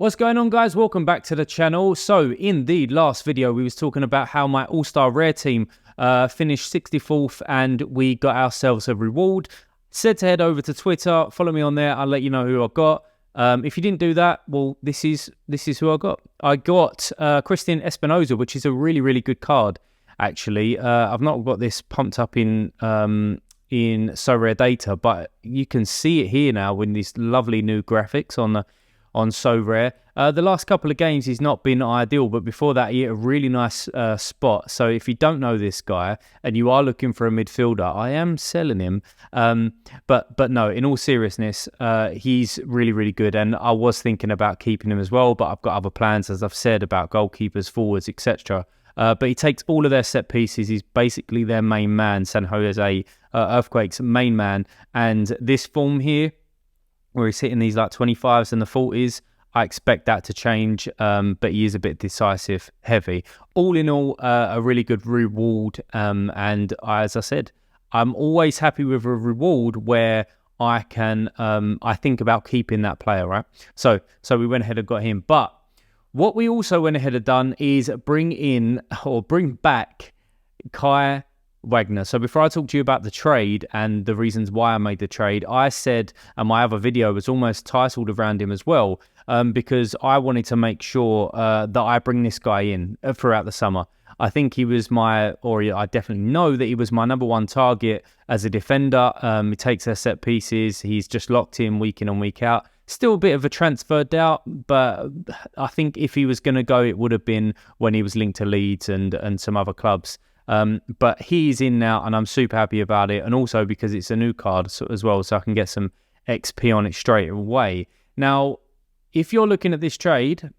What's going on, guys? Welcome back to the channel. So in the last video, we was talking about how my all-star rare team finished 64th and we got ourselves a reward. Said to head over to Twitter, follow me on there. I'll let you know who I got. If you didn't do that, well, this is who I got. I got Christian Espinoza, which is a really good card, actually. I've not got this pumped up in Sorare data, but you can see it here now with these lovely new graphics on Sorare. The last couple of games he's not been ideal, but before that he hit a really nice spot. So if you don't know this guy and you are looking for a midfielder, I am selling him. But no, in all seriousness, he's really good, and I was thinking about keeping him as well, but I've got other plans, as I've said, about goalkeepers, forwards, etc. But he takes all of their set pieces. He's basically their main man, San Jose Earthquakes' main man. And this form here, where he's hitting these like 25s and the 40s, I expect that to change, but he is a bit decisive heavy. All in all, a really good reward, and as I said, I'm always happy with a reward where I can, I think about keeping that player, right? So we went ahead and got him. But what we also went ahead and done is bring back Kai Wagner. So before I talk to you about the trade and the reasons why I made the trade, I said, and my other video was almost titled around him as well, because I wanted to make sure that I bring this guy in throughout the summer. I think he was I definitely know that he was my #1 target as a defender. He takes their set pieces. He's just locked in week in and week out. Still a bit of a transfer doubt, but I think if he was going to go, it would have been when he was linked to Leeds and some other clubs. But he's in now, and I'm super happy about it, and also because it's a new card as well, so I can get some XP on it straight away. Now, if you're looking at this trade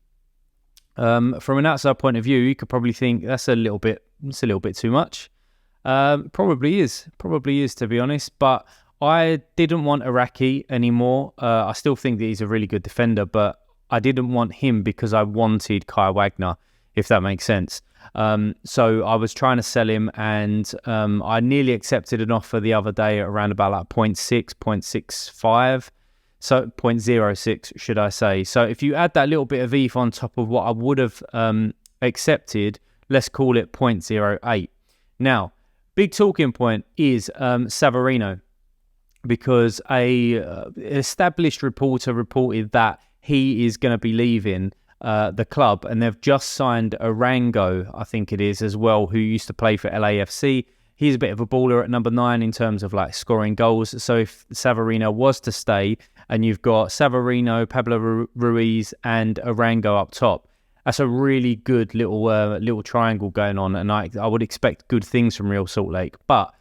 from an outside point of view, you could probably think that's a little bit too much. Probably is, to be honest. But I didn't want Iraqi anymore. I still think that he's a really good defender, but I didn't want him because I wanted Kai Wagner, if that makes sense. So I was trying to sell him, and I nearly accepted an offer the other day at around about like 0.6, 0.65, so 0.06 should I say. So if you add that little bit of ETH on top of what I would have accepted, let's call it 0.08. Now, big talking point is Savarino, because a established reporter reported that he is going to be leaving the club, and they've just signed Arango, I think it is, as well, who used to play for LAFC. He's a bit of a baller at #9 in terms of like scoring goals. So if Savarino was to stay, and you've got Savarino, Pablo Ruiz, and Arango up top, that's a really good little triangle going on, and I would expect good things from Real Salt Lake. But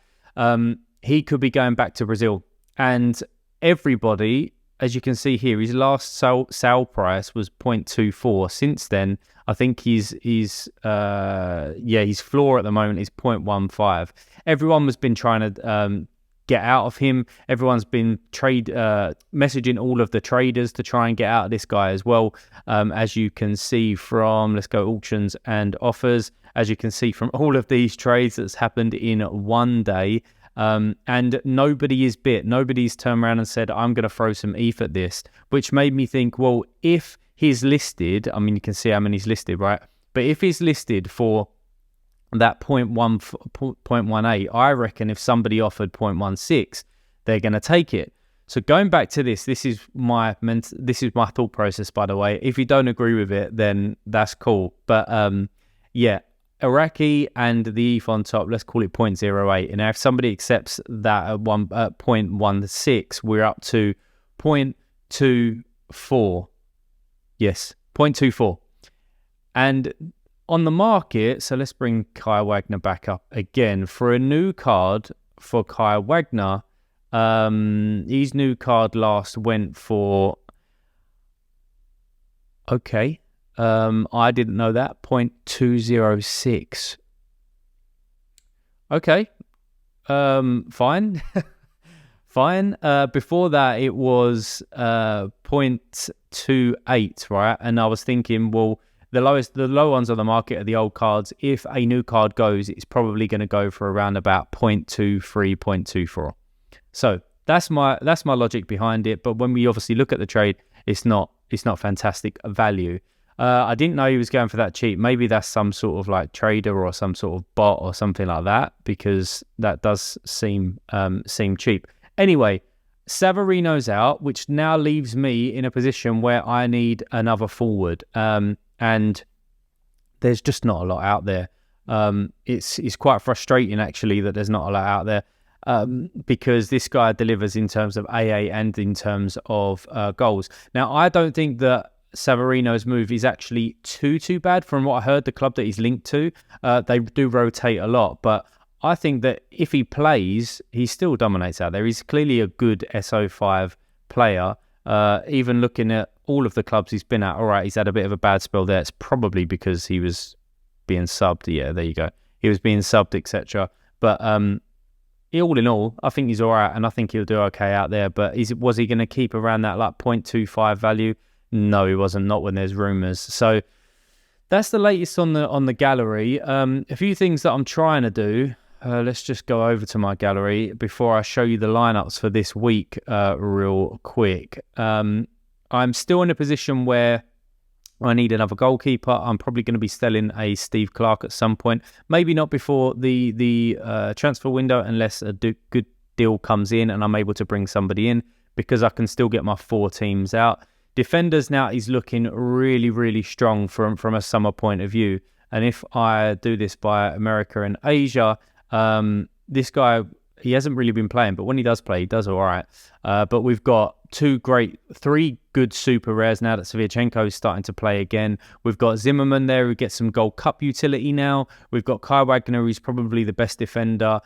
he could be going back to Brazil, and everybody, as you can see here, his last sale price was 0.24. Since then, I think his floor at the moment is 0.15. Everyone has been trying to get out of him. Everyone's been messaging all of the traders to try and get out of this guy as well. As you can see from, let's go auctions and offers. As you can see from all of these trades that's happened in one day. And nobody is bit. Nobody's turned around and said, I'm going to throw some ETH at this, which made me think, well, if he's listed, I mean, you can see how many he's listed, right? But if he's listed for that 0.18, I reckon if somebody offered 0.16, they're going to take it. So going back to this is my thought process, by the way. If you don't agree with it, then that's cool. But yeah, Iraqi and the ETH on top, let's call it 0.08. And now if somebody accepts that at 0.16, we're up to 0.24. Yes, 0.24. And on the market, so let's bring Kai Wagner back up again. For a new card for Kai Wagner, his new card last went for, okay, I didn't know that, 0.206. Okay, fine. Fine. Before that, it was 0.28, right? And I was thinking, well, the low ones on the market are the old cards. If a new card goes, it's probably going to go for around about 0.23, 0.24. So that's my logic behind it. But when we obviously look at the trade, it's not it's not fantastic value. I didn't know he was going for that cheap. Maybe that's some sort of like trader or some sort of bot or something like that, because that does seem cheap. Anyway, Savarino's out, which now leaves me in a position where I need another forward. And there's just not a lot out there. It's quite frustrating actually that there's not a lot out there, because this guy delivers in terms of AA and in terms of goals. Now, I don't think that Savarino's move is actually too bad. From what I heard, the club that he's linked to, they do rotate a lot, but I think that if he plays, he still dominates out there. He's clearly a good SO5 player. Even looking at all of the clubs he's been at, all right, he's had a bit of a bad spell there. It's probably because he was being subbed. Yeah, there you go. He was being subbed, etc. But all in all, I think he's all right, and I think he'll do okay out there. But was he going to keep around that like 0.25 value? No, he wasn't. Not when there's rumours. So that's the latest on the gallery. A few things that I'm trying to do. Let's just go over to my gallery before I show you the lineups for this week real quick. I'm still in a position where I need another goalkeeper. I'm probably going to be selling a Steve Clark at some point. Maybe not before the transfer window, unless a good deal comes in and I'm able to bring somebody in, because I can still get my 4 teams out. Defenders now is looking really strong from a summer point of view. And if I do this by America and Asia, this guy, he hasn't really been playing, but when he does play, he does all right. But we've got 3 good super rares now that Saviachenko is starting to play again. We've got Zimmerman there, who gets some Gold Cup utility now. We've got Kai Wagner, who's probably the best defender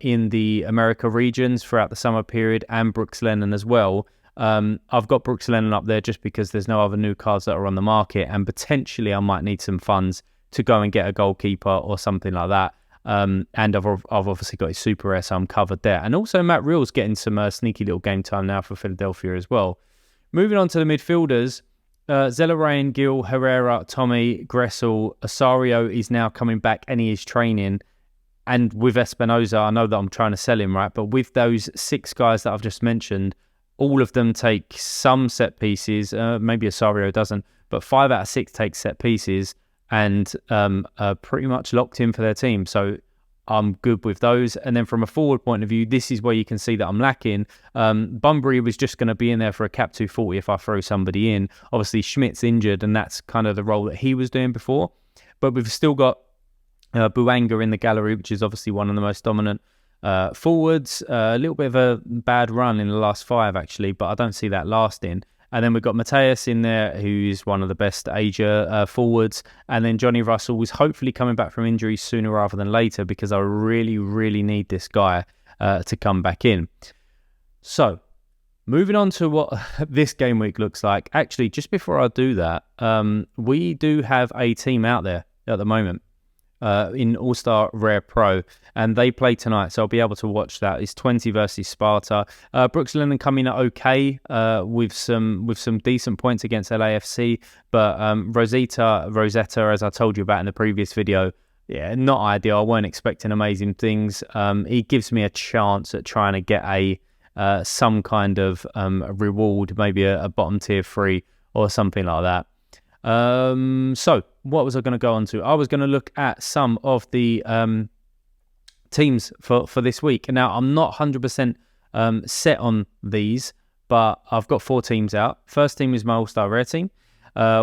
in the America regions throughout the summer period, and Brooks Lennon as well. I've got Brooks Lennon up there just because there's no other new cards that are on the market, and potentially I might need some funds to go and get a goalkeeper or something like that. And I've obviously got his super rare, so I'm covered there. And also Matt Reel's getting some sneaky little game time now for Philadelphia as well. Moving on to the midfielders, Zelarayan, Gil, Herrera, Tommy, Gressel, Osario is now coming back and he is training. And with Espinoza, I know that I'm trying to sell him, right? But with those 6 guys that I've just mentioned, all of them take some set pieces. Maybe Osario doesn't, but 5 out of 6 take set pieces and are pretty much locked in for their team. So I'm good with those. And then from a forward point of view, this is where you can see that I'm lacking. Bunbury was just going to be in there for a cap 240 if I throw somebody in. Obviously, Schmidt's injured, and that's kind of the role that he was doing before. But we've still got Buanga in the gallery, which is obviously one of the most dominant forwards. A little bit of a bad run in the last 5, actually, but I don't see that lasting. And then we've got Mateus in there, who's one of the best Asia forwards. And then Johnny Russell was hopefully coming back from injury sooner rather than later, because I really need this guy to come back in. So, moving on to what this game week looks like. Actually, just before I do that, we do have a team out there at the moment in All-Star Rare Pro, and they play tonight, so I'll be able to watch that. It's 20 versus Sparta. Brooks Lennon coming at okay with some decent points against LAFC, but Rosetta, as I told you about in the previous video, yeah, not ideal. I weren't expecting amazing things. He gives me a chance at trying to get some kind of reward, maybe a bottom tier 3 or something like that. So what was I going to go on to? I was going to look at some of the teams for this week. And now I'm not 100% set on these, but I've got 4 teams out. First team is my All-Star Rare team.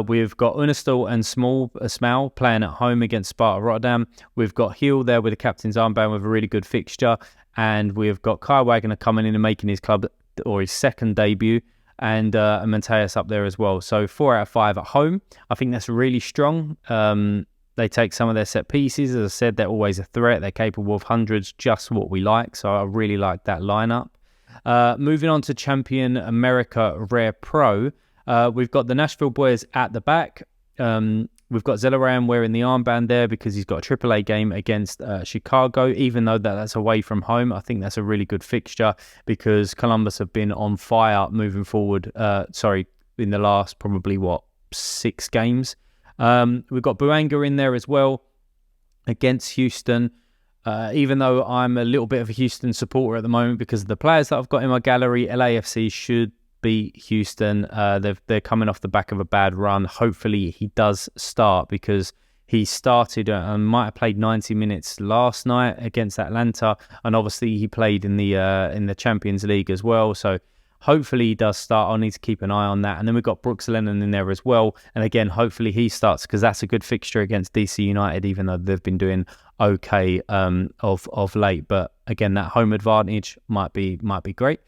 We've got Unistal and Smal playing at home against Sparta Rotterdam. We've got Heel there with the captain's armband with a really good fixture. And we've got Kai Wagner coming in and making his club or his second debut. And Mateus up there as well. So 4 out of 5 at home. I think that's really strong. They take some of their set pieces. As I said, they're always a threat. They're capable of hundreds, just what we like. So I really like that lineup. Moving on to Champion America Rare Pro. We've got the Nashville boys at the back. We've got Zelarayan wearing the armband there because he's got a AAA game against Chicago, even though that's away from home. I think that's a really good fixture because Columbus have been on fire moving forward. In the last probably, 6 games. We've got Buanga in there as well against Houston. Even though I'm a little bit of a Houston supporter at the moment because of the players that I've got in my gallery, LAFC should beat Houston. They're coming off the back of a bad run. Hopefully he does start, because he started and might have played 90 minutes last night against Atlanta, and obviously he played in the Champions League as well. So hopefully he does start. I'll need to keep an eye on that. And then we've got Brooks Lennon in there as well. And again, hopefully he starts, because that's a good fixture against DC United, even though they've been doing okay of late. But again, that home advantage might be great.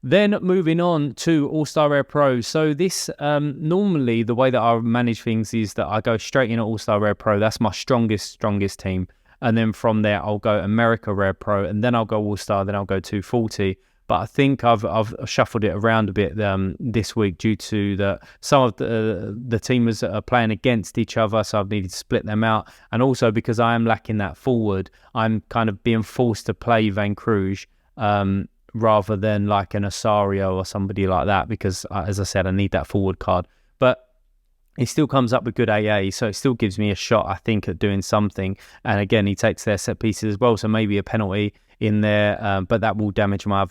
Then moving on to All-Star Rare Pro. So this, normally the way that I manage things is that I go straight in at All-Star Rare Pro. That's my strongest team. And then from there, I'll go America Rare Pro, and then I'll go All-Star, then I'll go 240. But I think I've shuffled it around a bit this week, due to some of the teamers are playing against each other, so I've needed to split them out. And also because I am lacking that forward, I'm kind of being forced to play Van Cruz, rather than like an Osario or somebody like that, because as I said, I need that forward card. But he still comes up with good AA, so it still gives me a shot, I think, at doing something. And again, he takes their set pieces as well, so maybe a penalty in there, but that will damage my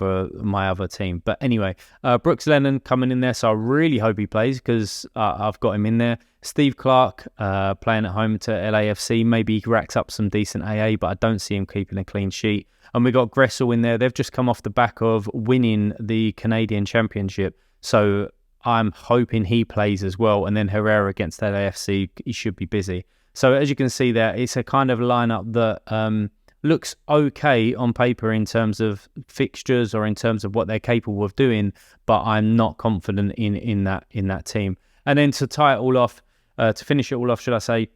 other team. But anyway, Brooks Lennon coming in there, so I really hope he plays, because I've got him in there. Steve Clark playing at home to LAFC, maybe he racks up some decent AA, but I don't see him keeping a clean sheet. And we got Gressel in there. They've just come off the back of winning the Canadian Championship, so I'm hoping he plays as well. And then Herrera against LAFC, he should be busy. So as you can see there, it's a kind of lineup that looks okay on paper in terms of fixtures or in terms of what they're capable of doing, but I'm not confident in that team. And then to tie it all off, to finish it all off, should I say,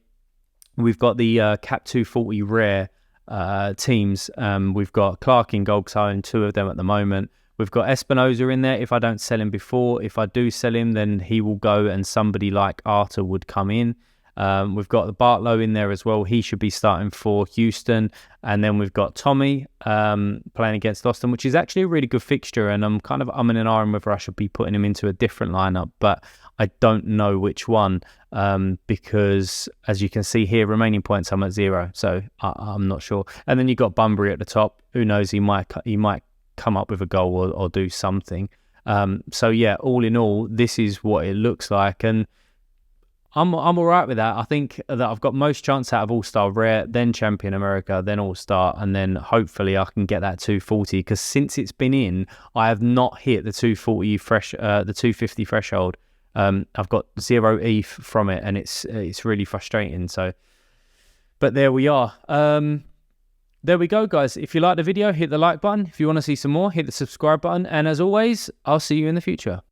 we've got the Cap 240 Rare teams. We've got Clark in goal, because I own 2 of them at the moment. We've got Espinoza in there if I don't sell him before. If I do sell him, then he will go and somebody like Arter would come in. We've got the Bartlow in there as well. He should be starting for Houston. And then we've got Tommy playing against Austin, which is actually a really good fixture. And I'm kind of umming and ahhing whether I should be putting him into a different lineup, but I don't know which one, because as you can see here, remaining points, I'm at 0. So I'm not sure. And then you've got Bunbury at the top. Who knows? He might come up with a goal or do something. So yeah, all in all, this is what it looks like. And I'm all right with that. I think that I've got most chance out of All-Star Rare, then Champion America, then All-Star, and then hopefully I can get that 240, because since it's been in, I have not hit the 240 the 250 threshold. I've got 0 ETH from it, and it's really frustrating. So, but there we are. There we go, guys. If you like the video, hit the like button. If you want to see some more, hit the subscribe button. And as always, I'll see you in the future.